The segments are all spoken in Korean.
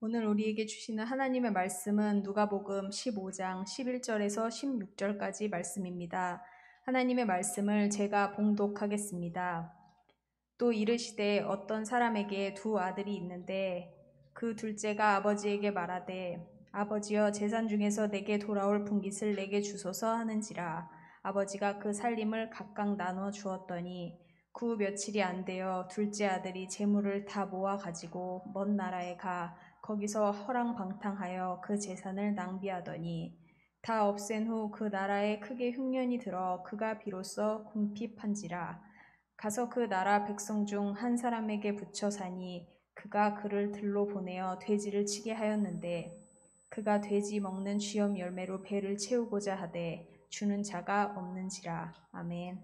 오늘 우리에게 주시는 하나님의 말씀은 누가복음 15장 11절에서 16절까지 말씀입니다. 하나님의 말씀을 제가 봉독하겠습니다. 또 이르시되 어떤 사람에게 두 아들이 있는데 그 둘째가 아버지에게 말하되 아버지여 재산 중에서 내게 돌아올 분깃을 내게 주소서 하는지라. 아버지가 그 살림을 각각 나눠 주었더니 그 며칠이 안 되어 둘째 아들이 재물을 다 모아 가지고 먼 나라에 가 거기서 허랑방탕하여 그 재산을 낭비하더니 다 없앤 후 그 나라에 크게 흉년이 들어 그가 비로소 궁핍한지라. 가서 그 나라 백성 중 한 사람에게 붙여 사니 그가 그를 들로 보내어 돼지를 치게 하였는데 그가 돼지 먹는 쥐염 열매로 배를 채우고자 하되 주는 자가 없는지라. 아멘.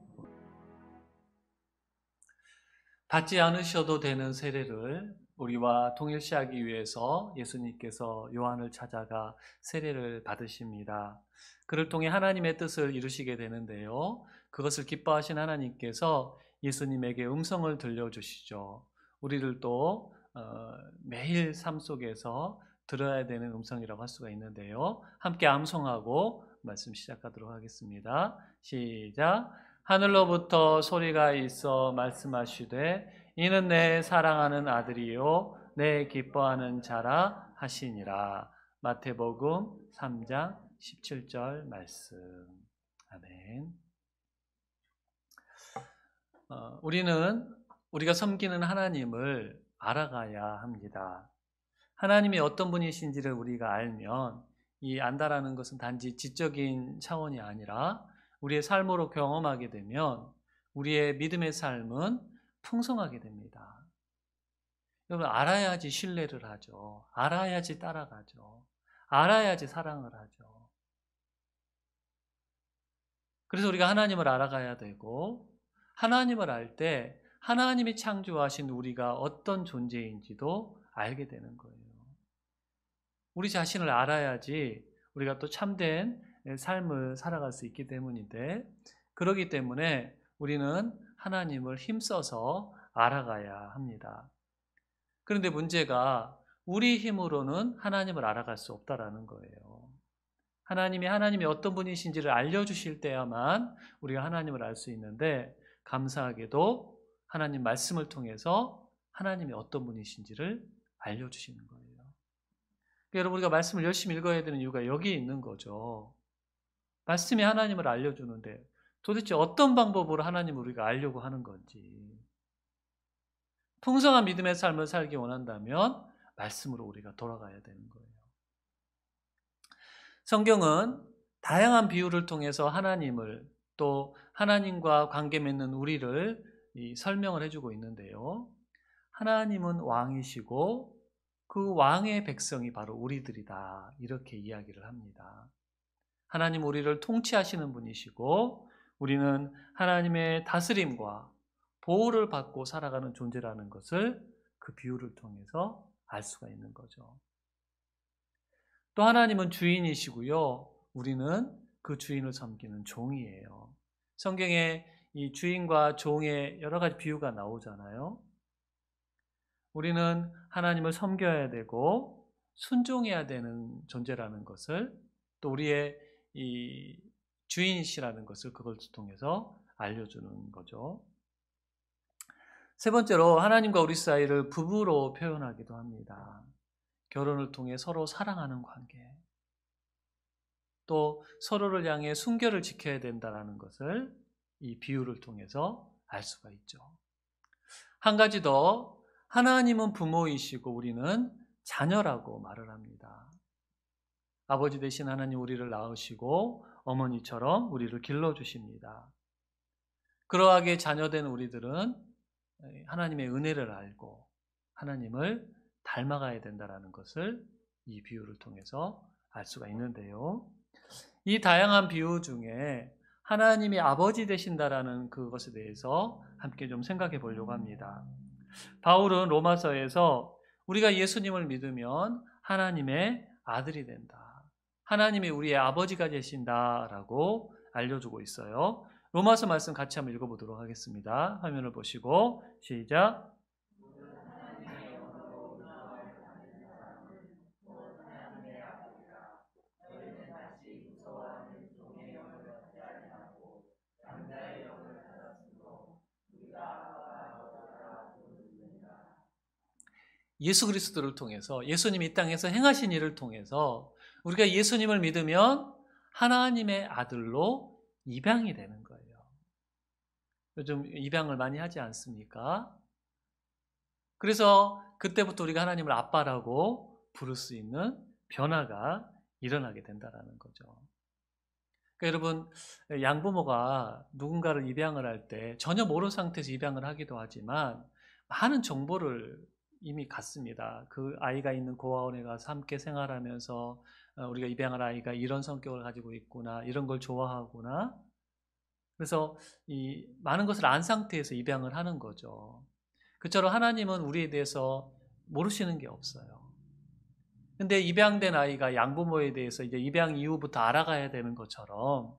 받지 않으셔도 되는 세례를 우리와 동일시하기 위해서 예수님께서 요한을 찾아가 세례를 받으십니다. 그를 통해 하나님의 뜻을 이루시게 되는데요. 그것을 기뻐하신 하나님께서 예수님에게 음성을 들려주시죠. 우리를 또 매일 삶 속에서 들어야 되는 음성이라고 할 수가 있는데요. 함께 암송하고 말씀 시작하도록 하겠습니다. 시작. 하늘로부터 소리가 있어 말씀하시되 이는 내 사랑하는 아들이요 내 기뻐하는 자라 하시니라. 마태복음 3장 17절 말씀. 아멘. 우리가 섬기는 하나님을 알아가야 합니다. 하나님이 어떤 분이신지를 우리가 알면 이 안다라는 것은 단지 지적인 차원이 아니라 우리의 삶으로 경험하게 되면 우리의 믿음의 삶은 풍성하게 됩니다. 여러분, 알아야지 신뢰를 하죠. 알아야지 따라가죠. 알아야지 사랑을 하죠. 그래서 우리가 하나님을 알아가야 되고 하나님을 알 때 하나님이 창조하신 우리가 어떤 존재인지도 알게 되는 거예요. 우리 자신을 알아야지 우리가 또 참된 삶을 살아갈 수 있기 때문인데, 그렇기 때문에 우리는 하나님을 힘써서 알아가야 합니다. 그런데 문제가 우리 힘으로는 하나님을 알아갈 수 없다라는 거예요. 하나님이 어떤 분이신지를 알려주실 때야만 우리가 하나님을 알 수 있는데, 감사하게도 하나님 말씀을 통해서 하나님이 어떤 분이신지를 알려주시는 거예요. 여러분, 우리가 말씀을 열심히 읽어야 되는 이유가 여기에 있는 거죠. 말씀이 하나님을 알려주는데 도대체 어떤 방법으로 하나님을 우리가 알려고 하는 건지. 풍성한 믿음의 삶을 살기 원한다면 말씀으로 우리가 돌아가야 되는 거예요. 성경은 다양한 비유를 통해서 하나님을, 또 하나님과 관계 맺는 우리를 설명을 해주고 있는데요. 하나님은 왕이시고 그 왕의 백성이 바로 우리들이다, 이렇게 이야기를 합니다. 하나님 우리를 통치하시는 분이시고 우리는 하나님의 다스림과 보호를 받고 살아가는 존재라는 것을 그 비유를 통해서 알 수가 있는 거죠. 또 하나님은 주인이시고요, 우리는 그 주인을 섬기는 종이에요. 성경에 이 주인과 종의 여러 가지 비유가 나오잖아요. 우리는 하나님을 섬겨야 되고 순종해야 되는 존재라는 것을, 또 우리의 이 주인이시라는 것을 그걸 통해서 알려주는 거죠. 세 번째로 하나님과 우리 사이를 부부로 표현하기도 합니다. 결혼을 통해 서로 사랑하는 관계, 또 서로를 향해 순결을 지켜야 된다는 것을 이 비유를 통해서 알 수가 있죠. 한 가지 더, 하나님은 부모이시고 우리는 자녀라고 말을 합니다. 아버지 되신 하나님 우리를 낳으시고 어머니처럼 우리를 길러주십니다. 그러하게 자녀된 우리들은 하나님의 은혜를 알고 하나님을 닮아가야 된다는 것을 이 비유를 통해서 알 수가 있는데요. 이 다양한 비유 중에 하나님이 아버지 되신다라는 그것에 대해서 함께 좀 생각해 보려고 합니다. 바울은 로마서에서 우리가 예수님을 믿으면 하나님의 아들이 된다, 하나님이 우리의 아버지가 되신다라고 알려주고 있어요. 로마서 말씀 같이 한번 읽어보도록 하겠습니다. 화면을 보시고 시작. 예수 그리스도를 통해서 예수님이 이 땅에서 행하신 일을 통해서 우리가 예수님을 믿으면 하나님의 아들로 입양이 되는 거예요. 요즘 입양을 많이 하지 않습니까? 그래서 그때부터 우리가 하나님을 아빠라고 부를 수 있는 변화가 일어나게 된다는 거죠. 그러니까 여러분, 양부모가 누군가를 입양을 할 때 전혀 모르는 상태에서 입양을 하기도 하지만 많은 정보를 이미 갖습니다. 그 아이가 있는 고아원에 가서 함께 생활하면서 우리가 입양할 아이가 이런 성격을 가지고 있구나, 이런 걸 좋아하구나. 그래서 이 많은 것을 안 상태에서 입양을 하는 거죠. 그처럼 하나님은 우리에 대해서 모르시는 게 없어요. 근데 입양된 아이가 양부모에 대해서 이제 입양 이후부터 알아가야 되는 것처럼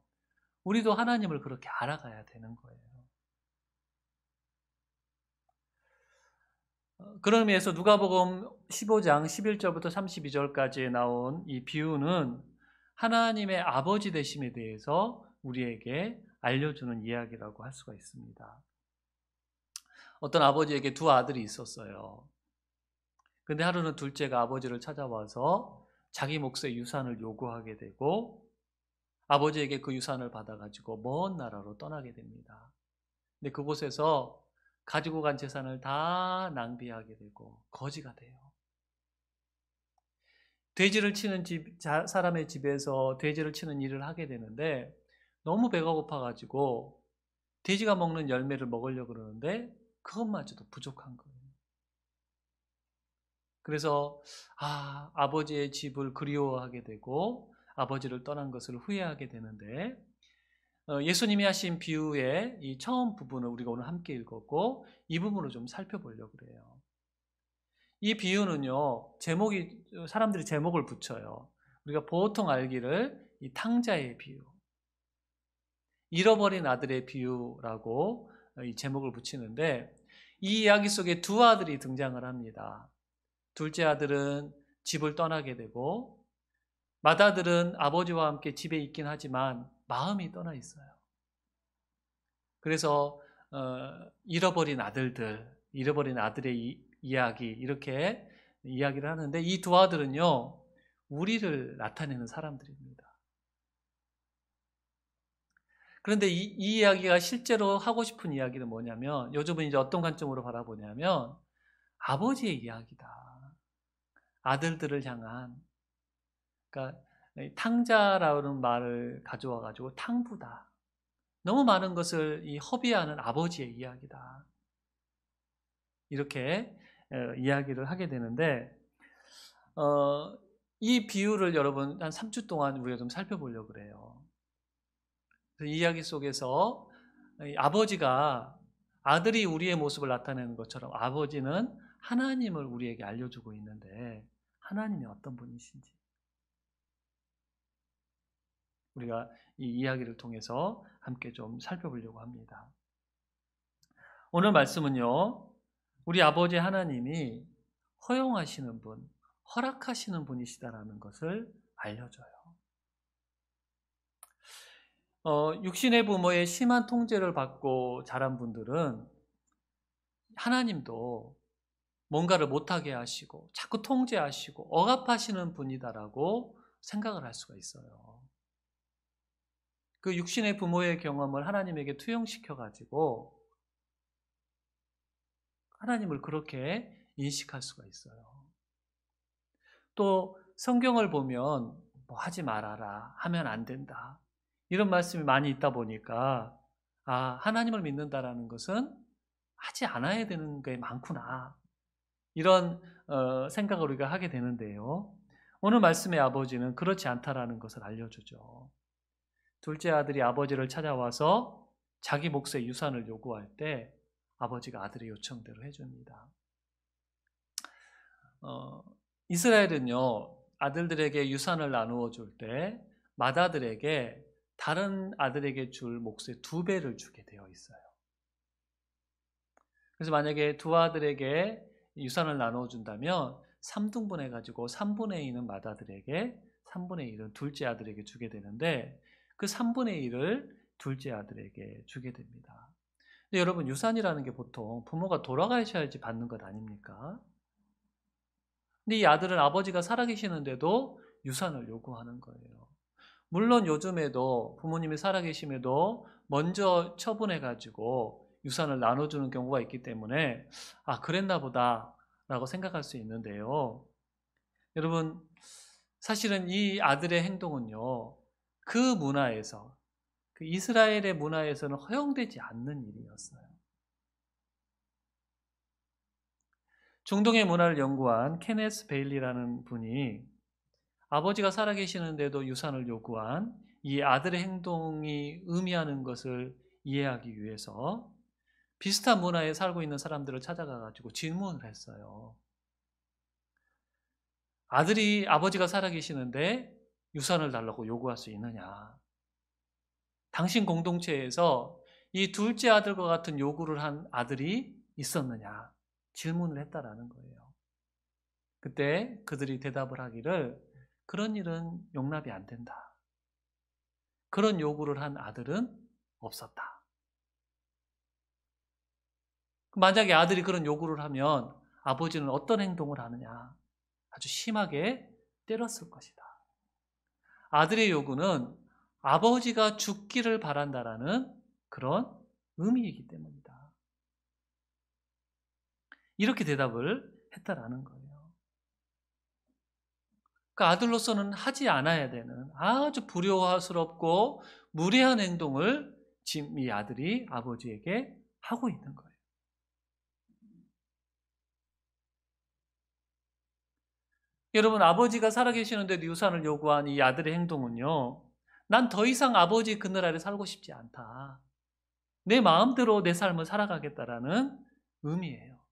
우리도 하나님을 그렇게 알아가야 되는 거예요. 그런 의미에서 누가복음 15장 11절부터 32절까지에 나온 이 비유는 하나님의 아버지 되심에 대해서 우리에게 알려주는 이야기라고 할 수가 있습니다. 어떤 아버지에게 두 아들이 있었어요. 근데 하루는 둘째가 아버지를 찾아와서 자기 몫의 유산을 요구하게 되고 아버지에게 그 유산을 받아가지고 먼 나라로 떠나게 됩니다. 근데 그곳에서 가지고 간 재산을 다 낭비하게 되고 거지가 돼요. 돼지를 치는 사람의 집에서 돼지를 치는 일을 하게 되는데 너무 배가 고파가지고 돼지가 먹는 열매를 먹으려고 그러는데 그것마저도 부족한 거예요. 그래서 아버지의 집을 그리워하게 되고 아버지를 떠난 것을 후회하게 되는데 예수님이 하신 비유의 이 처음 부분을 우리가 오늘 함께 읽었고 이 부분을 좀 살펴보려고 그래요. 이 비유는요, 사람들이 제목을 붙여요. 우리가 보통 알기를 이 탕자의 비유, 잃어버린 아들의 비유라고 이 제목을 붙이는데 이 이야기 속에 두 아들이 등장을 합니다. 둘째 아들은 집을 떠나게 되고 맏아들은 아버지와 함께 집에 있긴 하지만 마음이 떠나 있어요. 그래서 잃어버린 아들의 이야기 이렇게 이야기를 하는데 이 두 아들은요 우리를 나타내는 사람들입니다. 그런데 이 이야기가 실제로 하고 싶은 이야기는 뭐냐면 요즘은 이제 어떤 관점으로 바라보냐면 아버지의 이야기다. 아들들을 향한 그러니까 탕자라는 말을 가져와 가지고 탕부다. 너무 많은 것을 허비하는 아버지의 이야기다. 이렇게 이야기를 하게 되는데 이 비유를 여러분 한 3주 동안 우리가 좀 살펴보려고 그래요. 이 이야기 속에서 아버지가 아들이 우리의 모습을 나타내는 것처럼 아버지는 하나님을 우리에게 알려주고 있는데 하나님이 어떤 분이신지 우리가 이 이야기를 통해서 함께 좀 살펴보려고 합니다. 오늘 말씀은요, 우리 아버지 하나님이 허용하시는 분, 허락하시는 분이시다라는 것을 알려줘요. 육신의 부모의 심한 통제를 받고 자란 분들은 하나님도 뭔가를 못하게 하시고 자꾸 통제하시고 억압하시는 분이다라고 생각을 할 수가 있어요. 그 육신의 부모의 경험을 하나님에게 투영시켜가지고 하나님을 그렇게 인식할 수가 있어요. 또 성경을 보면 뭐 하지 말아라, 하면 안 된다. 이런 말씀이 많이 있다 보니까 하나님을 믿는다라는 것은 하지 않아야 되는 게 많구나. 이런 생각을 우리가 하게 되는데요. 오늘 말씀의 아버지는 그렇지 않다라는 것을 알려주죠. 둘째 아들이 아버지를 찾아와서 자기 몫의 유산을 요구할 때 아버지가 아들의 요청대로 해줍니다. 이스라엘은요, 아들들에게 유산을 나누어 줄 때 맏아들에게 다른 아들에게 줄 몫의 2배를 주게 되어 있어요. 그래서 만약에 두 아들에게 유산을 나누어 준다면 3등분 해가지고 3분의 2는 맏아들에게 3분의 1은 둘째 아들에게 주게 되는데 그 3분의 1을 둘째 아들에게 주게 됩니다. 근데 여러분 유산이라는 게 보통 부모가 돌아가셔야지 받는 것 아닙니까? 근데 이 아들은 아버지가 살아계시는데도 유산을 요구하는 거예요. 물론 요즘에도 부모님이 살아계심에도 먼저 처분해가지고 유산을 나눠주는 경우가 있기 때문에 그랬나 보다라고 생각할 수 있는데요. 여러분, 사실은 이 아들의 행동은요, 그 문화에서, 그 이스라엘의 문화에서는 허용되지 않는 일이었어요. 중동의 문화를 연구한 케네스 베일리라는 분이 아버지가 살아계시는데도 유산을 요구한 이 아들의 행동이 의미하는 것을 이해하기 위해서 비슷한 문화에 살고 있는 사람들을 찾아가가지고 질문을 했어요. 아들이 아버지가 살아계시는데 유산을 달라고 요구할 수 있느냐? 당신 공동체에서 이 둘째 아들과 같은 요구를 한 아들이 있었느냐? 질문을 했다라는 거예요. 그때 그들이 대답을 하기를 그런 일은 용납이 안 된다. 그런 요구를 한 아들은 없었다. 만약에 아들이 그런 요구를 하면 아버지는 어떤 행동을 하느냐? 아주 심하게 때렸을 것이다. 아들의 요구는 아버지가 죽기를 바란다라는 그런 의미이기 때문이다. 이렇게 대답을 했다라는 거예요. 그 아들로서는 하지 않아야 되는 아주 불효스럽고 무례한 행동을 지금 이 아들이 아버지에게 하고 있는 거예요. 여러분, 아버지가 살아계시는데도 유산을 요구한 이 아들의 행동은요, 난 더 이상 아버지 그늘 아래 살고 싶지 않다. 내 마음대로 내 삶을 살아가겠다라는 의미예요.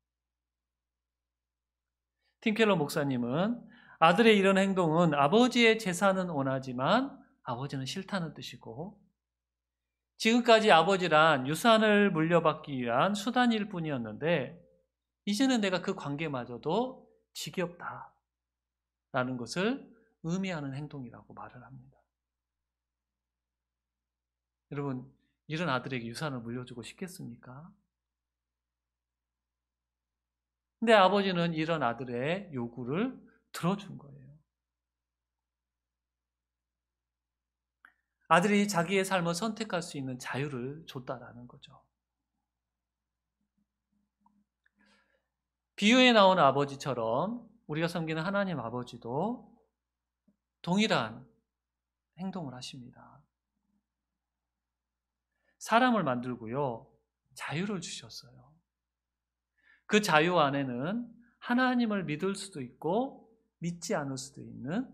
팀켈러 목사님은 아들의 이런 행동은 아버지의 재산은 원하지만 아버지는 싫다는 뜻이고, 지금까지 아버지란 유산을 물려받기 위한 수단일 뿐이었는데 이제는 내가 그 관계마저도 지겹다라는 것을 의미하는 행동이라고 말을 합니다. 여러분, 이런 아들에게 유산을 물려주고 싶겠습니까? 근데 아버지는 이런 아들의 요구를 들어준 거예요. 아들이 자기의 삶을 선택할 수 있는 자유를 줬다라는 거죠. 비유에 나오는 아버지처럼 우리가 섬기는 하나님 아버지도 동일한 행동을 하십니다. 사람을 만들고요, 자유를 주셨어요. 그 자유 안에는 하나님을 믿을 수도 있고 믿지 않을 수도 있는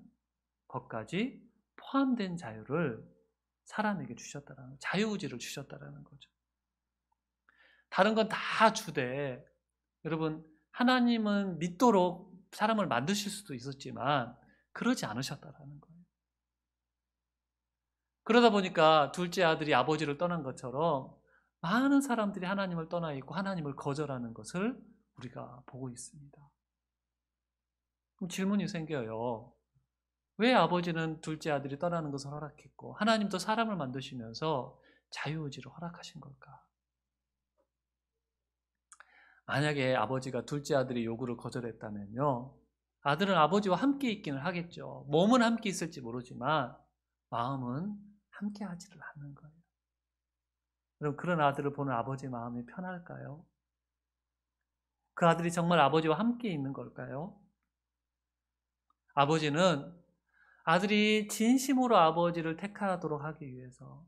것까지 포함된 자유를 사람에게 주셨다라는, 자유의지를 주셨다라는 거죠. 다른 건 다 주되, 여러분, 하나님은 믿도록 사람을 만드실 수도 있었지만 그러지 않으셨다라는 거예요. 그러다 보니까 둘째 아들이 아버지를 떠난 것처럼 많은 사람들이 하나님을 떠나 있고 하나님을 거절하는 것을 우리가 보고 있습니다. 그럼 질문이 생겨요. 왜 아버지는 둘째 아들이 떠나는 것을 허락했고 하나님도 사람을 만드시면서 자유의지를 허락하신 걸까? 만약에 아버지가 둘째 아들의 요구를 거절했다면요, 아들은 아버지와 함께 있기는 하겠죠. 몸은 함께 있을지 모르지만 마음은 함께 하지를 않는 거예요. 그럼 그런 아들을 보는 아버지의 마음이 편할까요? 그 아들이 정말 아버지와 함께 있는 걸까요? 아버지는 아들이 진심으로 아버지를 택하도록 하기 위해서,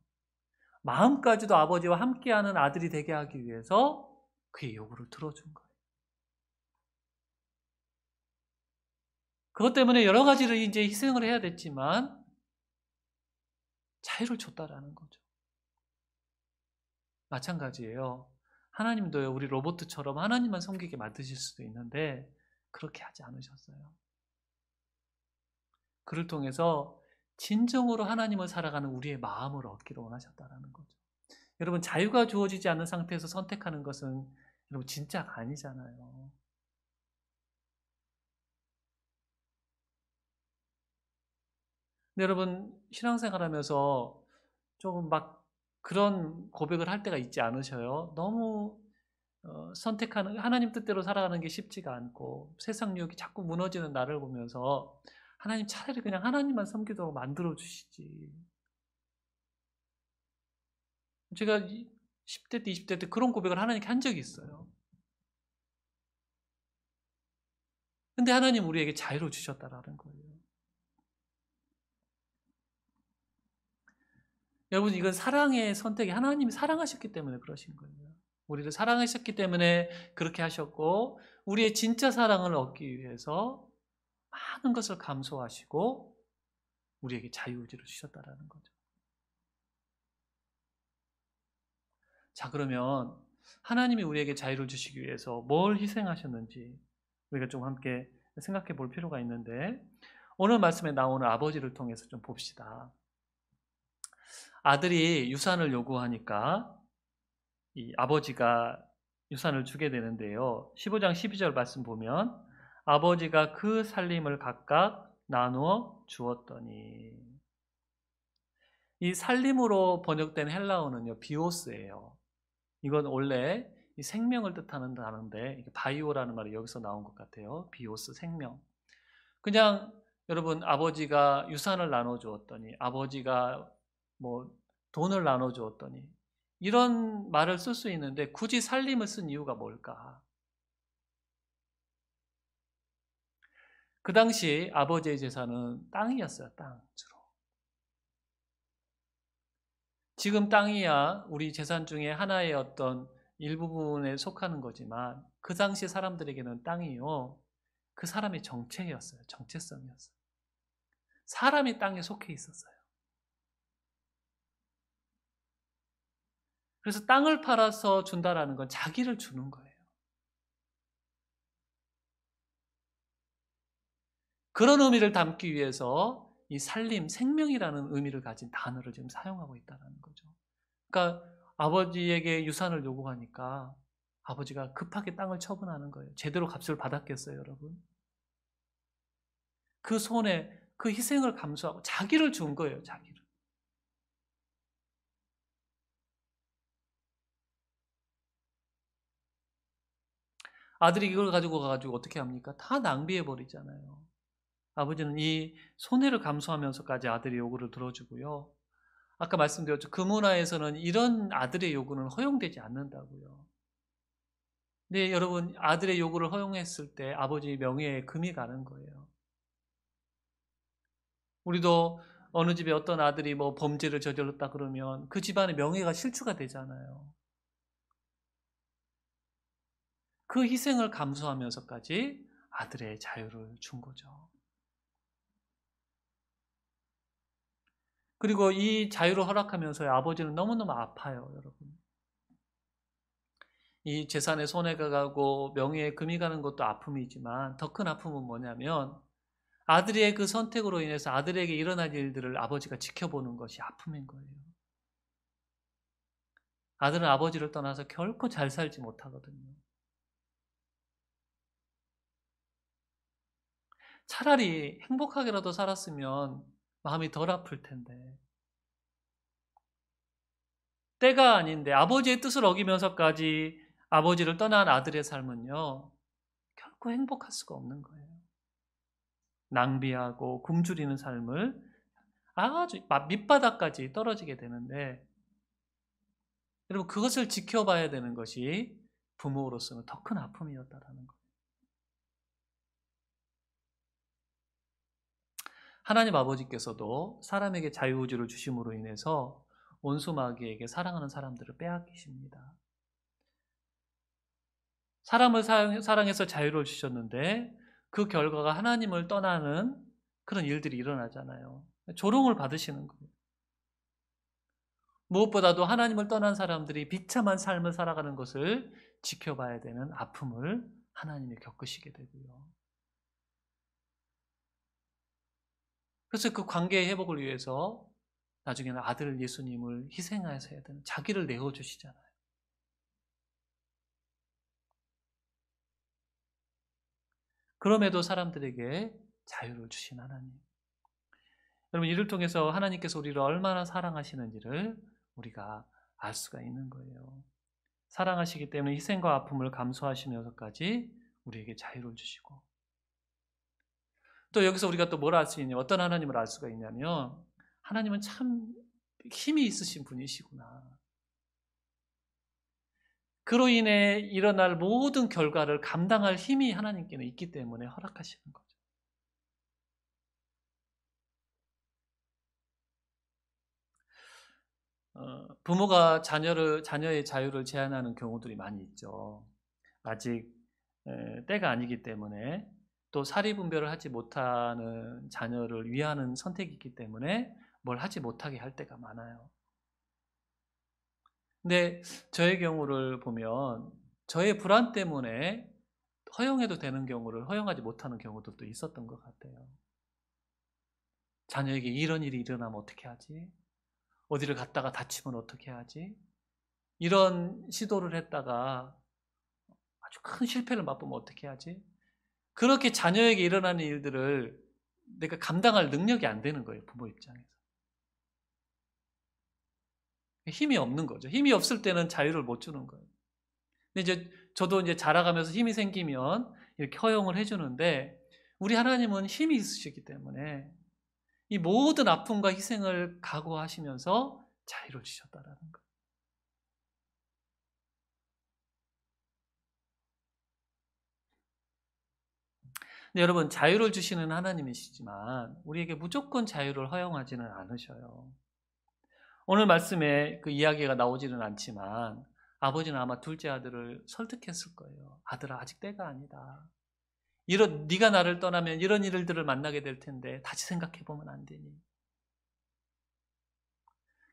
마음까지도 아버지와 함께하는 아들이 되게 하기 위해서 그의 요구를 들어준 거예요. 그것 때문에 여러 가지를 이제 희생을 해야 됐지만 자유를 줬다라는 거죠. 마찬가지예요. 하나님도요, 우리 로봇처럼 하나님만 섬기게 만드실 수도 있는데 그렇게 하지 않으셨어요. 그를 통해서 진정으로 하나님을 살아가는 우리의 마음을 얻기를 원하셨다라는 거죠. 여러분, 자유가 주어지지 않는 상태에서 선택하는 것은 여러분 진짜가 아니잖아요. 근데 여러분, 신앙생활 하면서 조금 막 그런 고백을 할 때가 있지 않으셔요? 너무 선택하는 하나님 뜻대로 살아가는 게 쉽지가 않고 세상 유혹이 자꾸 무너지는 나를 보면서 하나님 차라리 그냥 하나님만 섬기도록 만들어 주시지. 제가 10대 때 20대 때 그런 고백을 하나님께 한 적이 있어요. 근데 하나님 우리에게 자유를 주셨다라는 거예요. 여러분 이건 사랑의 선택이 하나님이 사랑하셨기 때문에 그러신 거예요. 우리를 사랑하셨기 때문에 그렇게 하셨고 우리의 진짜 사랑을 얻기 위해서 많은 것을 감수하시고 우리에게 자유의지를 주셨다라는 거죠. 자, 그러면 하나님이 우리에게 자유를 주시기 위해서 뭘 희생하셨는지 우리가 좀 함께 생각해 볼 필요가 있는데 오늘 말씀에 나오는 아버지를 통해서 좀 봅시다. 아들이 유산을 요구하니까 이 아버지가 유산을 주게 되는데요. 15장 12절 말씀 보면 아버지가 그 살림을 각각 나누어 주었더니 이 살림으로 번역된 헬라어는요. 비오스예요. 이건 원래 이 생명을 뜻하는 단어인데 바이오라는 말이 여기서 나온 것 같아요. 비오스 생명. 그냥 여러분 아버지가 유산을 나눠 주었더니 아버지가 뭐 돈을 나눠 주었더니 이런 말을 쓸 수 있는데 굳이 살림을 쓴 이유가 뭘까? 그 당시 아버지의 재산은 땅이었어요. 땅 주로. 지금 땅이야 우리 재산 중에 하나의 어떤 일부분에 속하는 거지만 그 당시 사람들에게는 땅이요. 그 사람의 정체였어요. 정체성이었어요. 사람이 땅에 속해 있었어요. 그래서 땅을 팔아서 준다라는 건 자기를 주는 거예요. 그런 의미를 담기 위해서 이 살림, 생명이라는 의미를 가진 단어를 지금 사용하고 있다는 거죠. 그러니까 아버지에게 유산을 요구하니까 아버지가 급하게 땅을 처분하는 거예요. 제대로 값을 받았겠어요, 여러분? 그 손에 그 희생을 감수하고 자기를 준 거예요, 자기를. 아들이 이걸 가지고 가가지고 어떻게 합니까? 다 낭비해 버리잖아요. 아버지는 이 손해를 감수하면서까지 아들의 요구를 들어주고요. 아까 말씀드렸죠. 그 문화에서는 이런 아들의 요구는 허용되지 않는다고요. 근데 여러분 아들의 요구를 허용했을 때 아버지 명예에 금이 가는 거예요. 우리도 어느 집에 어떤 아들이 뭐 범죄를 저질렀다 그러면 그 집안의 명예가 실추가 되잖아요. 그 희생을 감수하면서까지 아들의 자유를 준 거죠. 그리고 이 자유를 허락하면서 아버지는 너무너무 아파요, 여러분. 이 재산에 손해가 가고 명예에 금이 가는 것도 아픔이지만 더 큰 아픔은 뭐냐면 아들의 그 선택으로 인해서 아들에게 일어날 일들을 아버지가 지켜보는 것이 아픔인 거예요. 아들은 아버지를 떠나서 결코 잘 살지 못하거든요. 차라리 행복하게라도 살았으면 마음이 덜 아플 텐데 때가 아닌데 아버지의 뜻을 어기면서까지 아버지를 떠난 아들의 삶은요 결코 행복할 수가 없는 거예요. 낭비하고 굶주리는 삶을 아주 밑바닥까지 떨어지게 되는데 여러분 그것을 지켜봐야 되는 것이 부모로서는 더 큰 아픔이었다라는 거예요. 하나님 아버지께서도 사람에게 자유의지를 주심으로 인해서 원수 마귀에게 사랑하는 사람들을 빼앗기십니다. 사람을 사랑해서 자유를 주셨는데 그 결과가 하나님을 떠나는 그런 일들이 일어나잖아요. 조롱을 받으시는 거예요. 무엇보다도 하나님을 떠난 사람들이 비참한 삶을 살아가는 것을 지켜봐야 되는 아픔을 하나님이 겪으시게 되고요. 그래서 그 관계의 회복을 위해서 나중에는 아들 예수님을 희생하여서 해야 되는 자기를 내어주시잖아요. 그럼에도 사람들에게 자유를 주신 하나님. 여러분 이를 통해서 하나님께서 우리를 얼마나 사랑하시는지를 우리가 알 수가 있는 거예요. 사랑하시기 때문에 희생과 아픔을 감수하시면서까지 우리에게 자유를 주시고, 또 여기서 우리가 또 뭘 알 수 있냐, 어떤 하나님을 알 수가 있냐면 하나님은 참 힘이 있으신 분이시구나. 그로 인해 일어날 모든 결과를 감당할 힘이 하나님께는 있기 때문에 허락하시는 거죠. 부모가 자녀의 자유를 제한하는 경우들이 많이 있죠. 아직 때가 아니기 때문에, 또 사리분별을 하지 못하는 자녀를 위하는 선택이기 때문에 뭘 하지 못하게 할 때가 많아요. 근데 저의 경우를 보면 저의 불안 때문에 허용해도 되는 경우를 허용하지 못하는 경우들도 있었던 것 같아요. 자녀에게 이런 일이 일어나면 어떻게 하지? 어디를 갔다가 다치면 어떻게 하지? 이런 시도를 했다가 아주 큰 실패를 맛보면 어떻게 하지? 그렇게 자녀에게 일어나는 일들을 내가 감당할 능력이 안 되는 거예요, 부모 입장에서. 힘이 없는 거죠. 힘이 없을 때는 자유를 못 주는 거예요. 근데 이제 저도 이제 자라가면서 힘이 생기면 이렇게 허용을 해주는데, 우리 하나님은 힘이 있으시기 때문에 이 모든 아픔과 희생을 각오하시면서 자유를 주셨다라는 거예요. 근데 여러분, 자유를 주시는 하나님이시지만 우리에게 무조건 자유를 허용하지는 않으셔요. 오늘 말씀에 그 이야기가 나오지는 않지만 아버지는 아마 둘째 아들을 설득했을 거예요. 아들아, 아직 때가 아니다. 네가 나를 떠나면 이런 일들을 만나게 될 텐데 다시 생각해 보면 안 되니?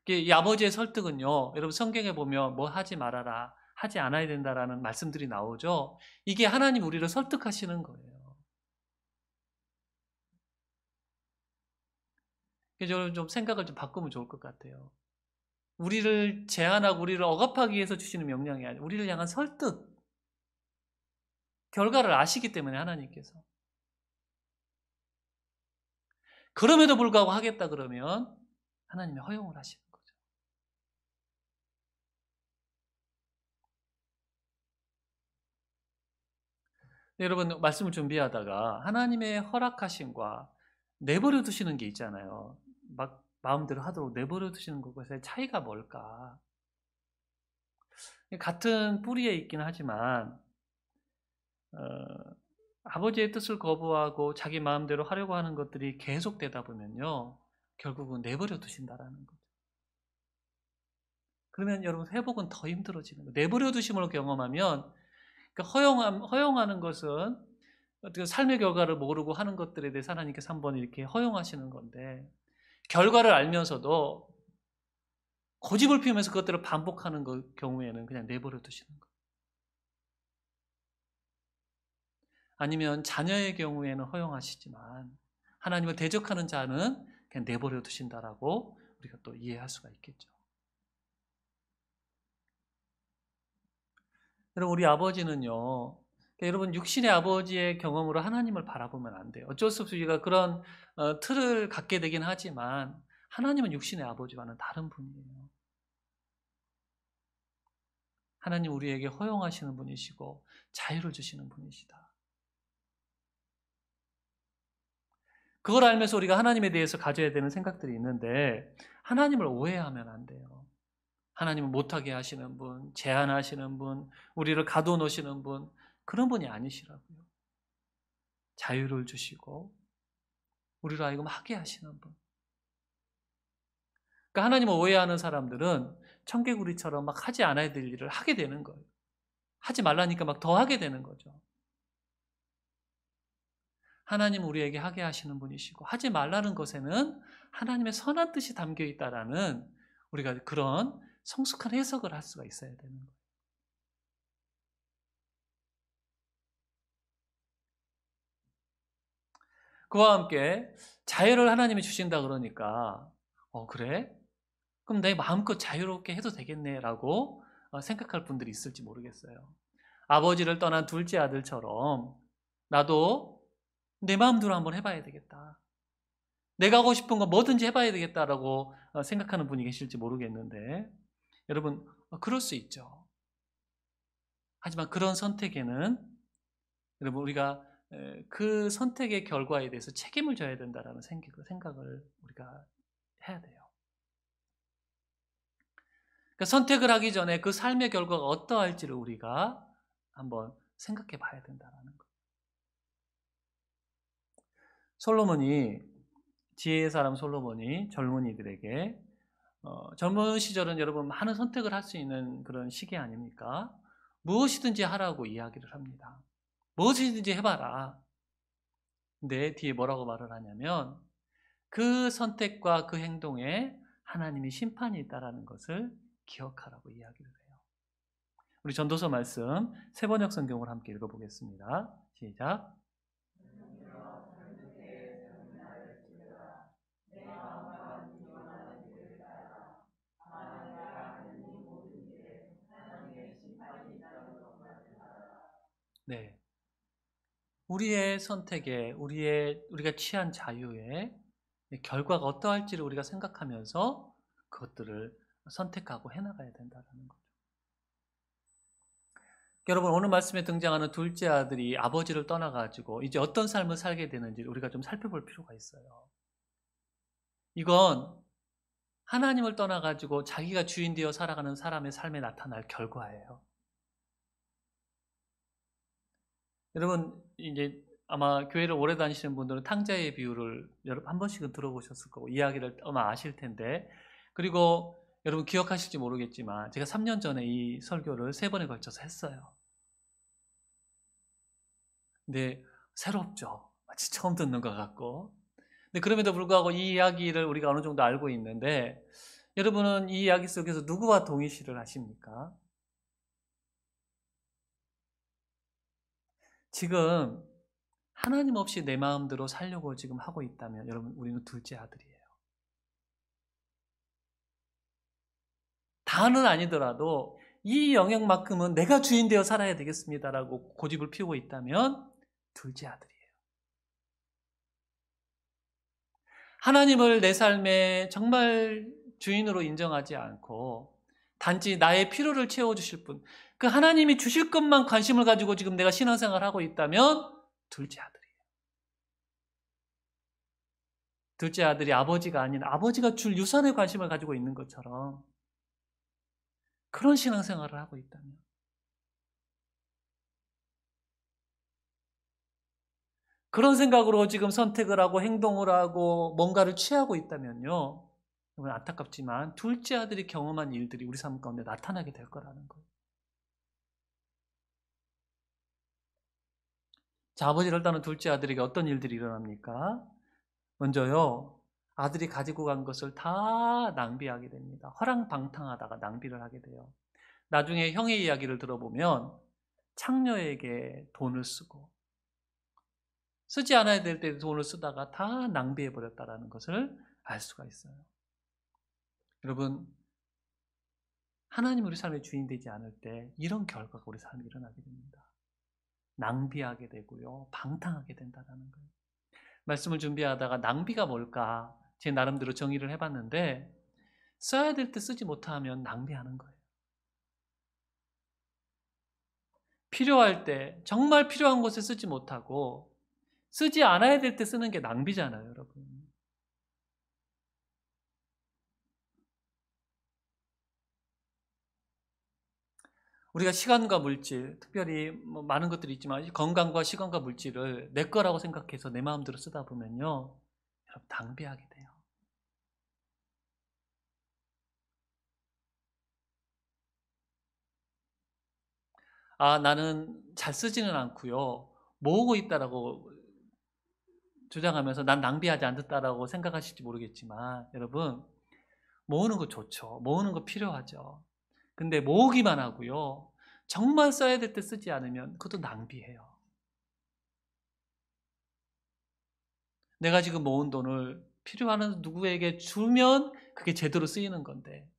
이 아버지의 설득은요, 여러분 성경에 보면 뭐 하지 말아라, 하지 않아야 된다라는 말씀들이 나오죠. 이게 하나님 우리를 설득하시는 거예요. 그래서 저는 좀 생각을 좀 바꾸면 좋을 것 같아요. 우리를 제한하고 우리를 억압하기 위해서 주시는 명령이 아니라 우리를 향한 설득, 결과를 아시기 때문에 하나님께서. 그럼에도 불구하고 하겠다 그러면 하나님이 허용을 하시는 거죠. 네, 여러분, 말씀을 준비하다가 하나님의 허락하심과 내버려 두시는 게 있잖아요. 막 마음대로 하도록 내버려 두시는 것과의 차이가 뭘까? 같은 뿌리에 있긴 하지만 아버지의 뜻을 거부하고 자기 마음대로 하려고 하는 것들이 계속되다 보면요, 결국은 내버려 두신다라는 거죠. 그러면 여러분, 회복은 더 힘들어지는 거예요. 내버려 두심을 경험하면, 그러니까 허용하는 것은 어떻게 삶의 결과를 모르고 하는 것들에 대해서 하나님께서 한번 이렇게 허용하시는 건데, 결과를 알면서도 고집을 피우면서 그것들을 반복하는 경우에는 그냥 내버려 두시는 거예요. 아니면 자녀의 경우에는 허용하시지만 하나님을 대적하는 자는 그냥 내버려 두신다라고 우리가 또 이해할 수가 있겠죠. 여러분, 우리 아버지는요, 여러분 육신의 아버지의 경험으로 하나님을 바라보면 안 돼요. 어쩔 수 없이 우리가 그런 틀을 갖게 되긴 하지만 하나님은 육신의 아버지와는 다른 분이에요. 하나님 우리에게 허용하시는 분이시고 자유를 주시는 분이시다. 그걸 알면서 우리가 하나님에 대해서 가져야 되는 생각들이 있는데, 하나님을 오해하면 안 돼요. 하나님은 못하게 하시는 분, 제한하시는 분, 우리를 가둬놓으시는 분, 그런 분이 아니시라고요. 자유를 주시고 우리로 하여금 하게 하시는 분. 그러니까 하나님을 오해하는 사람들은 청개구리처럼 막 하지 않아야 될 일을 하게 되는 거예요. 하지 말라니까 막 더 하게 되는 거죠. 하나님 우리에게 하게 하시는 분이시고 하지 말라는 것에는 하나님의 선한 뜻이 담겨 있다라는, 우리가 그런 성숙한 해석을 할 수가 있어야 되는 거예요. 그와 함께 자유를 하나님이 주신다 그러니까 그래? 그럼 내 마음껏 자유롭게 해도 되겠네라고 생각할 분들이 있을지 모르겠어요. 아버지를 떠난 둘째 아들처럼 나도 내 마음대로 한번 해봐야 되겠다. 내가 하고 싶은 거 뭐든지 해봐야 되겠다라고 생각하는 분이 계실지 모르겠는데, 여러분, 그럴 수 있죠. 하지만 그런 선택에는 여러분 우리가 그 선택의 결과에 대해서 책임을 져야 된다라는 생각을 우리가 해야 돼요. 그러니까 선택을 하기 전에 그 삶의 결과가 어떠할지를 우리가 한번 생각해 봐야 된다는 거예요. 지혜의 사람 솔로몬이 젊은이들에게 젊은 시절은 여러분 많은 선택을 할 수 있는 그런 시기 아닙니까? 무엇이든지 하라고 이야기를 합니다. 무엇이든지 해봐라. 근데 뒤에 뭐라고 말을 하냐면 그 선택과 그 행동에 하나님이 심판이 있다라는 것을 기억하라고 이야기를 해요. 우리 전도서 말씀 세번역 성경을 함께 읽어보겠습니다. 시작. 네, 우리의 선택에 우리가 취한 자유에 결과가 어떠할지를 우리가 생각하면서 그것들을 선택하고 해나가야 된다는 거죠. 여러분 오늘 말씀에 등장하는 둘째 아들이 아버지를 떠나가지고 이제 어떤 삶을 살게 되는지 우리가 좀 살펴볼 필요가 있어요. 이건 하나님을 떠나가지고 자기가 주인 되어 살아가는 사람의 삶에 나타날 결과예요. 여러분 이제 아마 교회를 오래 다니시는 분들은 탕자의 비유를 여러분 한 번씩은 들어보셨을 거고 이야기를 아마 아실 텐데, 그리고 여러분 기억하실지 모르겠지만 제가 3년 전에 이 설교를 3번에 걸쳐서 했어요. 근데 새롭죠. 마치 처음 듣는 것 같고. 근데 그럼에도 불구하고 이 이야기를 우리가 어느 정도 알고 있는데 여러분은 이 이야기 속에서 누구와 동의시를 하십니까? 지금 하나님 없이 내 마음대로 살려고 지금 하고 있다면 여러분 우리는 둘째 아들이에요. 다는 아니더라도 이 영역만큼은 내가 주인 되어 살아야 되겠습니다라고 고집을 피우고 있다면 둘째 아들이에요. 하나님을 내 삶에 정말 주인으로 인정하지 않고 단지 나의 필요를 채워주실 분, 그 하나님이 주실 것만 관심을 가지고 지금 내가 신앙생활을 하고 있다면 둘째 아들이에요. 둘째 아들이 아버지가 아닌 아버지가 줄 유산에 관심을 가지고 있는 것처럼 그런 신앙생활을 하고 있다면, 그런 생각으로 지금 선택을 하고 행동을 하고 뭔가를 취하고 있다면요, 여러분 안타깝지만 둘째 아들이 경험한 일들이 우리 삶 가운데 나타나게 될 거라는 거예요. 자, 아버지를 따는 둘째 아들에게 어떤 일들이 일어납니까? 먼저요, 아들이 가지고 간 것을 다 낭비하게 됩니다. 허랑방탕하다가 낭비를 하게 돼요. 나중에 형의 이야기를 들어보면 창녀에게 돈을 쓰고 쓰지 않아야 될 때 돈을 쓰다가 다 낭비해 버렸다는 것을 알 수가 있어요. 여러분, 하나님 우리 삶의 주인 되지 않을 때 이런 결과가 우리 삶에 일어나게 됩니다. 낭비하게 되고요, 방탕하게 된다는 거예요. 말씀을 준비하다가 낭비가 뭘까 제 나름대로 정의를 해봤는데, 써야 될 때 쓰지 못하면 낭비하는 거예요. 필요할 때 정말 필요한 곳에 쓰지 못하고 쓰지 않아야 될 때 쓰는 게 낭비잖아요, 여러분. 우리가 시간과 물질, 특별히 뭐 많은 것들이 있지만 건강과 시간과 물질을 내 거라고 생각해서 내 마음대로 쓰다 보면요, 여러분 낭비하게 돼요. 아, 나는 잘 쓰지는 않고요, 모으고 있다라고 주장하면서 난 낭비하지 않는다라고 생각하실지 모르겠지만, 여러분 모으는 거 좋죠. 모으는 거 필요하죠. 근데 모으기만 하고요, 정말 써야 될 때 쓰지 않으면 그것도 낭비해요. 내가 지금 모은 돈을 필요한 누구에게 주면 그게 제대로 쓰이는 건데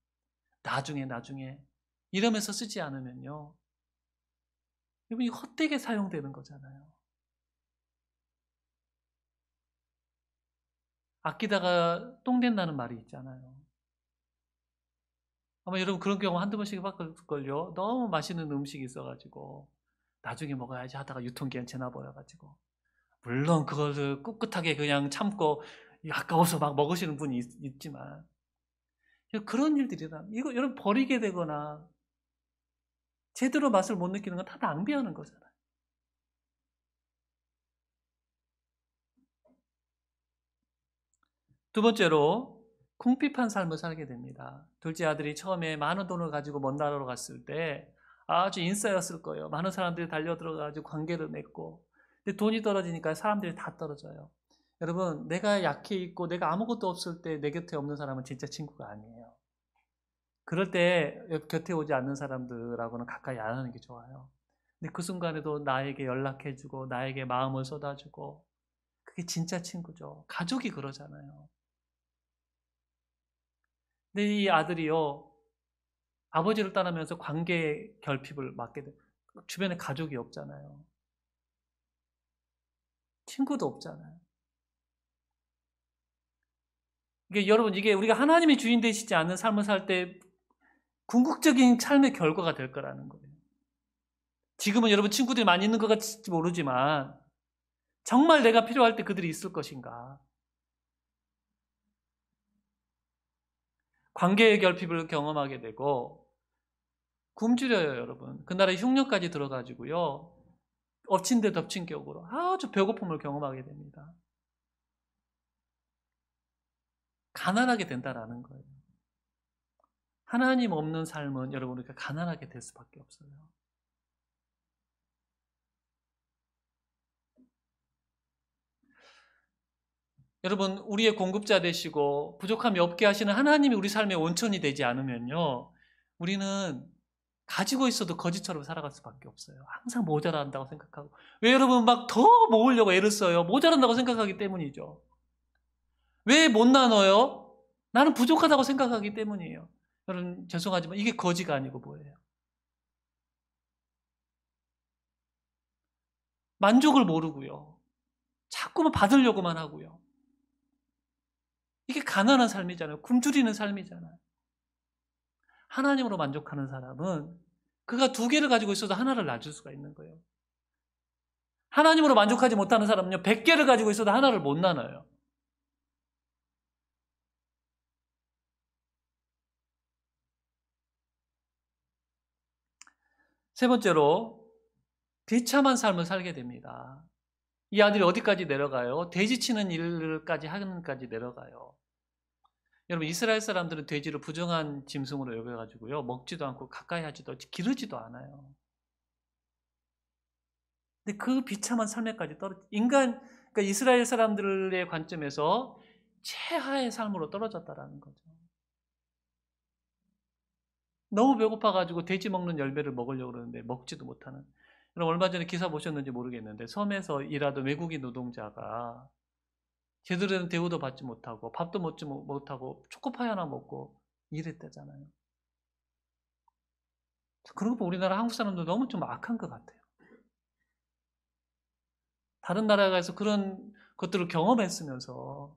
나중에 이러면서 쓰지 않으면요, 여러분 이 헛되게 사용되는 거잖아요. 아끼다가 똥 된다는 말이 있잖아요. 아마 여러분 그런 경우 한두 번씩 봤걸요. 너무 맛있는 음식이 있어가지고 나중에 먹어야지 하다가 유통기한 지나버려가지고, 물론 그것을 꿋꿋하게 그냥 참고 아까워서 막 먹으시는 분이 있지만, 그런 일들이다. 이거 여러분 버리게 되거나 제대로 맛을 못 느끼는 건 다 낭비하는 거잖아요. 두 번째로 궁핍한 삶을 살게 됩니다. 둘째 아들이 처음에 많은 돈을 가지고 먼 나라로 갔을 때 아주 인싸였을 거예요. 많은 사람들이 달려들어가지고 관계를 맺고, 근데 돈이 떨어지니까 사람들이 다 떨어져요. 여러분, 내가 약해 있고 내가 아무것도 없을 때 내 곁에 없는 사람은 진짜 친구가 아니에요. 그럴 때 곁에 오지 않는 사람들하고는 가까이 안 하는 게 좋아요. 근데 그 순간에도 나에게 연락해주고 나에게 마음을 쏟아주고, 그게 진짜 친구죠. 가족이 그러잖아요. 근데 이 아들이요, 아버지를 떠나면서 관계 결핍을 맞게 돼. 주변에 가족이 없잖아요. 친구도 없잖아요. 이게 여러분, 이게 우리가 하나님이 주인 되시지 않는 삶을 살 때 궁극적인 삶의 결과가 될 거라는 거예요. 지금은 여러분 친구들이 많이 있는 것 같을지 모르지만 정말 내가 필요할 때 그들이 있을 것인가? 관계의 결핍을 경험하게 되고 굶주려요, 여러분. 그 나라에 흉년까지 들어가지고요, 엎친 데 덮친 격으로 아주 배고픔을 경험하게 됩니다. 가난하게 된다라는 거예요. 하나님 없는 삶은 여러분 우리가 가난하게 될 수밖에 없어요. 여러분, 우리의 공급자 되시고 부족함이 없게 하시는 하나님이 우리 삶의 온천이 되지 않으면요, 우리는 가지고 있어도 거지처럼 살아갈 수밖에 없어요. 항상 모자란다고 생각하고. 왜 여러분 막 더 모으려고 애를 써요? 모자란다고 생각하기 때문이죠. 왜 못 나눠요? 나는 부족하다고 생각하기 때문이에요. 여러분, 죄송하지만 이게 거지가 아니고 뭐예요? 만족을 모르고요, 자꾸만 받으려고만 하고요. 이게 가난한 삶이잖아요. 굶주리는 삶이잖아요. 하나님으로 만족하는 사람은 그가 두 개를 가지고 있어도 하나를 놔줄 수가 있는 거예요. 하나님으로 만족하지 못하는 사람은요, 100개를 가지고 있어도 하나를 못 나눠요. 세 번째로 비참한 삶을 살게 됩니다. 이 아들이 어디까지 내려가요? 돼지 치는 일까지 하는까지 내려가요. 여러분, 이스라엘 사람들은 돼지를 부정한 짐승으로 여겨가지고요, 먹지도 않고 가까이 하지도 기르지도 않아요. 근데 그 비참한 삶에까지 그러니까 이스라엘 사람들의 관점에서 최하의 삶으로 떨어졌다라는 거죠. 너무 배고파가지고 돼지 먹는 열매를 먹으려고 그러는데 먹지도 못하는. 여러분, 얼마 전에 기사 보셨는지 모르겠는데 섬에서 일하던 외국인 노동자가 제대로 된 대우도 받지 못하고 밥도 먹지 못하고 초코파이 하나 먹고 일했대잖아요. 그런 거 보면 우리나라 한국 사람들 너무 좀 악한 것 같아요. 다른 나라에 가서 그런 것들을 경험했으면서.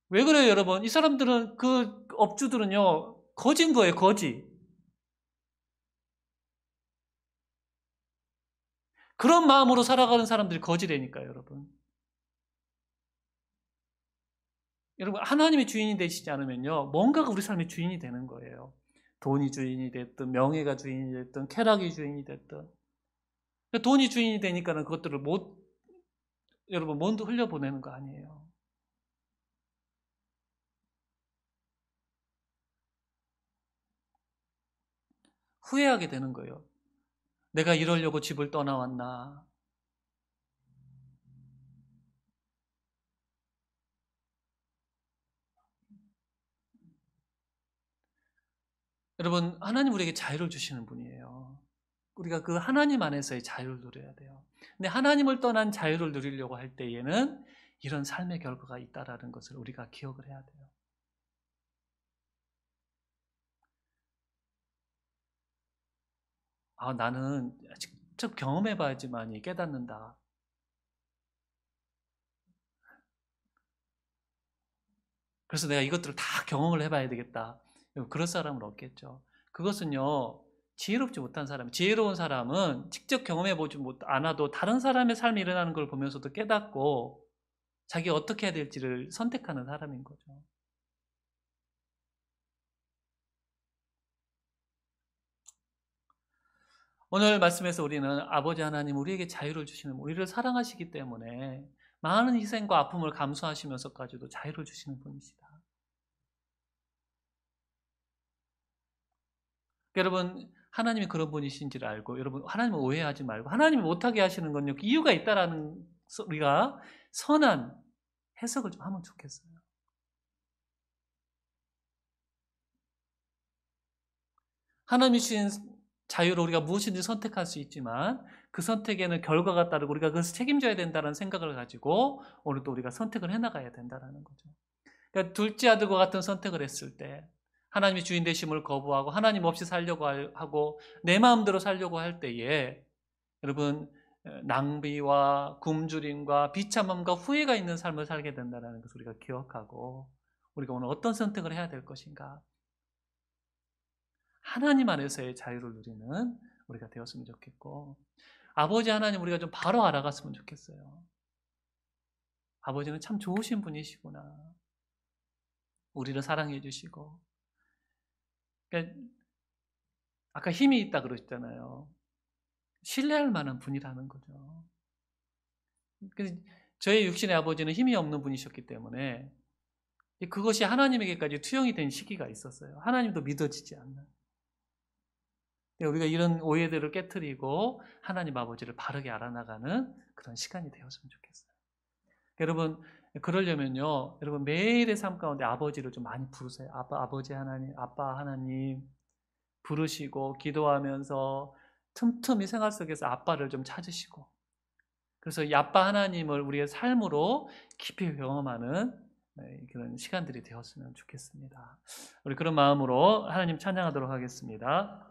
왜 그래요, 여러분? 이 사람들은, 그 업주들은요, 거진 거예요, 거지. 그런 마음으로 살아가는 사람들이 거지라니까요, 여러분. 여러분, 하나님의 주인이 되시지 않으면요, 뭔가가 우리 삶의 주인이 되는 거예요. 돈이 주인이 됐든, 명예가 주인이 됐든, 쾌락이 주인이 됐든. 돈이 주인이 되니까는 그것들을 여러분, 못 흘려보내는 거 아니에요. 후회하게 되는 거예요. 내가 이러려고 집을 떠나왔나. 여러분, 하나님 우리에게 자유를 주시는 분이에요. 우리가 그 하나님 안에서의 자유를 누려야 돼요. 근데 하나님을 떠난 자유를 누리려고 할 때에는 이런 삶의 결과가 있다라는 것을 우리가 기억을 해야 돼요. 나는 직접 경험해봐야지만이 깨닫는다. 그래서 내가 이것들을 다 경험을 해봐야 되겠다. 그럴 사람을 얻겠죠. 그것은요, 지혜롭지 못한 사람, 지혜로운 사람은 직접 경험해보지 않아도 다른 사람의 삶이 일어나는 걸 보면서도 깨닫고 자기가 어떻게 해야 될지를 선택하는 사람인 거죠. 오늘 말씀에서 우리는 아버지 하나님 우리에게 자유를 주시는, 우리를 사랑하시기 때문에 많은 희생과 아픔을 감수하시면서까지도 자유를 주시는 분이시다. 여러분, 하나님이 그런 분이신지를 알고 여러분 하나님을 오해하지 말고, 하나님이 못하게 하시는 건요, 이유가 있다라는 우리가 선한 해석을 좀 하면 좋겠어요. 하나님이 주신 자유로 우리가 무엇인지 선택할 수 있지만 그 선택에는 결과가 따르고 우리가 그것을 책임져야 된다는 생각을 가지고 오늘 또 우리가 선택을 해나가야 된다는 거죠. 그러니까 둘째 아들과 같은 선택을 했을 때, 하나님이 주인 되심을 거부하고 하나님 없이 살려고 하고 내 마음대로 살려고 할 때에 여러분, 낭비와 굶주림과 비참함과 후회가 있는 삶을 살게 된다는 것을 우리가 기억하고, 우리가 오늘 어떤 선택을 해야 될 것인가, 하나님 안에서의 자유를 누리는 우리가 되었으면 좋겠고, 아버지 하나님 우리가 좀 바로 알아갔으면 좋겠어요. 아버지는 참 좋으신 분이시구나, 우리를 사랑해 주시고. 그러니까 아까 힘이 있다 그러셨잖아요. 신뢰할 만한 분이라는 거죠. 저희 육신의 아버지는 힘이 없는 분이셨기 때문에 그것이 하나님에게까지 투영이 된 시기가 있었어요. 하나님도 믿어지지 않는. 우리가 이런 오해들을 깨트리고 하나님 아버지를 바르게 알아나가는 그런 시간이 되었으면 좋겠어요. 여러분, 그러려면요, 여러분 매일의 삶 가운데 아버지를 좀 많이 부르세요. 아버지 하나님, 아빠 하나님 부르시고 기도하면서 틈틈이 생활 속에서 아빠를 좀 찾으시고, 그래서 이 아빠 하나님을 우리의 삶으로 깊이 경험하는 그런 시간들이 되었으면 좋겠습니다. 우리 그런 마음으로 하나님 찬양하도록 하겠습니다.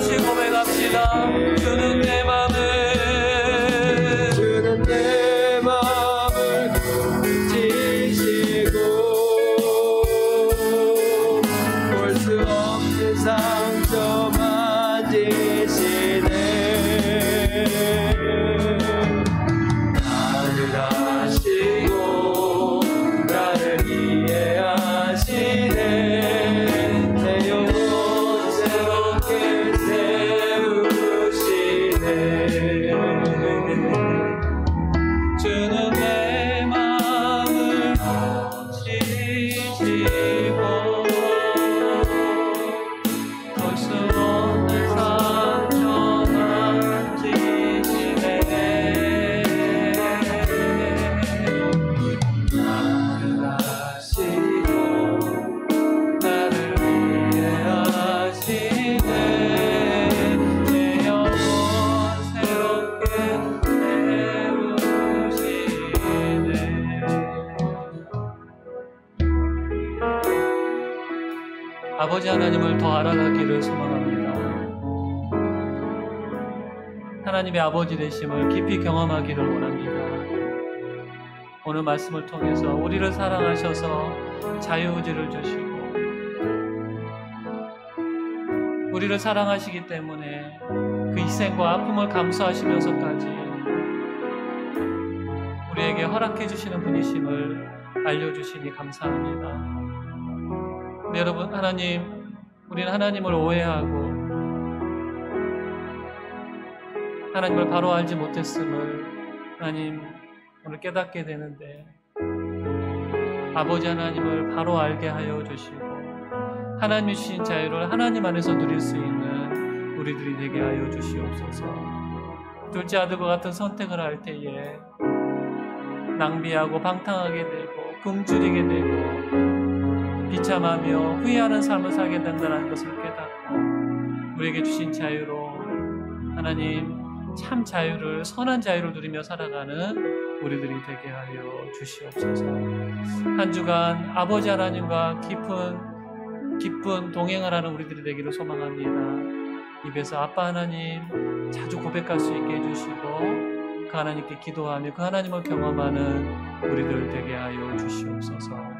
같이 고백합시다. 주는 내 맘을 지시고 볼 수 없는 상처 만지시네. 나를 아시고 나를 이해하시네. 내 영혼 새롭게 세우시네. 주는 내 마음을 지시고 볼 수 없는 상처 만지시네. 나를 아시고 나를 이해하시네. 내 영혼 새롭게 세우시네. 아버지 하나님을 더 알아가기를 소망합니다. 하나님의 아버지 되심을 깊이 경험하기를 원합니다. 오늘 말씀을 통해서 우리를 사랑하셔서 자유의지를 주시고 우리를 사랑하시기 때문에 그 희생과 아픔을 감수하시면서까지 우리에게 허락해 주시는 분이심을 알려주시니 감사합니다. 네, 여러분, 우리는 하나님을 오해하고 하나님을 바로 알지 못했음을 하나님 오늘 깨닫게 되는데, 아버지 하나님을 바로 알게 하여 주시고 하나님이 주신 자유를 하나님 안에서 누릴 수 있는 우리들이 되게 하여 주시옵소서. 둘째 아들과 같은 선택을 할 때에 낭비하고 방탕하게 되고 굶주리게 되고 비참하며 후회하는 삶을 살게 된다는 것을 깨닫고 우리에게 주신 자유로 하나님 참 자유를, 선한 자유를 누리며 살아가는 우리들이 되게 하여 주시옵소서. 한 주간 아버지 하나님과 기쁜 동행을 하는 우리들이 되기를 소망합니다. 입에서 아빠 하나님 자주 고백할 수 있게 해주시고 그 하나님께 기도하며 그 하나님을 경험하는 우리들 되게 하여 주시옵소서.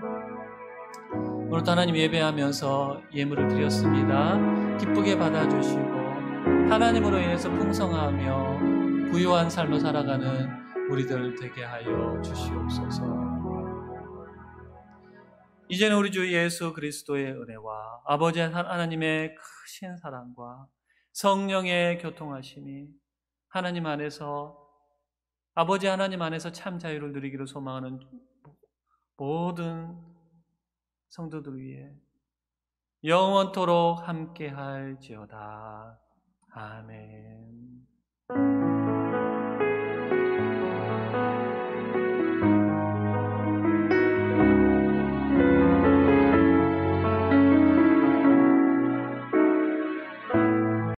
오늘도 하나님 예배하면서 예물을 드렸습니다. 기쁘게 받아주시고 하나님으로 인해서 풍성하며 부유한 삶을 살아가는 우리들 되게 하여 주시옵소서. 이제는 우리 주 예수 그리스도의 은혜와 아버지 하나님의 크신 사랑과 성령의 교통하심이 하나님 안에서, 아버지 하나님 안에서 참 자유를 누리기를 소망하는 모든 성도들 위해 영원토록 함께할지어다. 아멘.